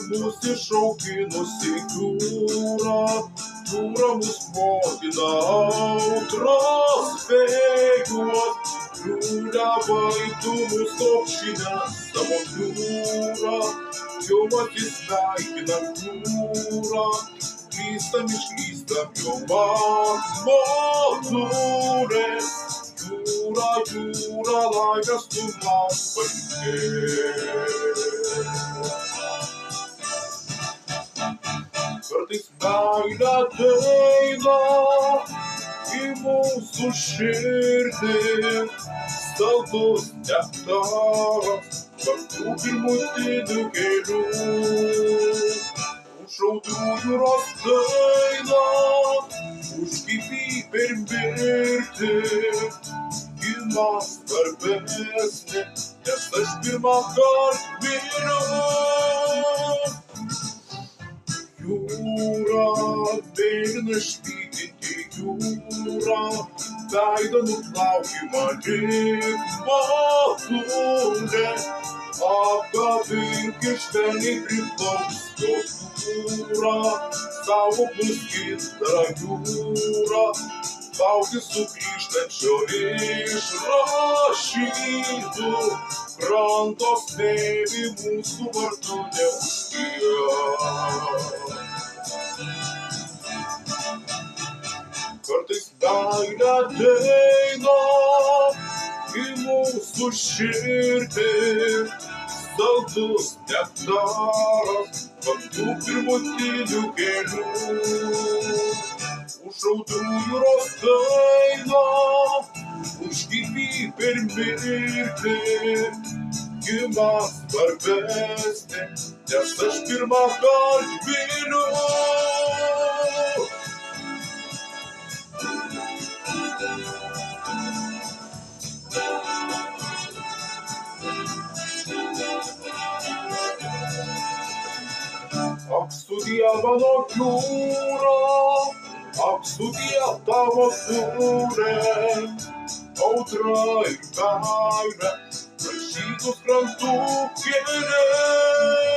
Mūsų išauginusi jūra, jūra mus mokina audros vėjos, jūra vaitų mus kopšinę savo jūrą, jau akis sveikina jūrą, klystam išklystam jau motorės, jūra, jūra, laimės tu man palinkėk. Kartais meilė ateina į mūsų širdį, saldus nektaras kartu pirmutinių gėlių. Už audrų jūros dainą, už gyvybę ir mirtį, ji man svarbesnė, nes aš pirmąkart myliu. Jūra, mėlyna švytinti jūra, veidą nuplauki man lyg motulė, apkabink ir švelniai priplauks jos jūra, saugok mus gintarą jūrą, lauki sugrįžtančio iš rašytų, kranto smėlį mūsų vardu neužtiek. Kartais meilė ateina į mūsų širdį, saldus nektaras kartu pirmutinių gėlių. Už audrų jūros dainą, už gyvybę ir mirtį, ji man svarbesnė, nes aš pirmąkart myliu. Ak, sudie mano jūra, ak, sudie tavo sūnė, audra ir meilė, pražydus krantų keliai.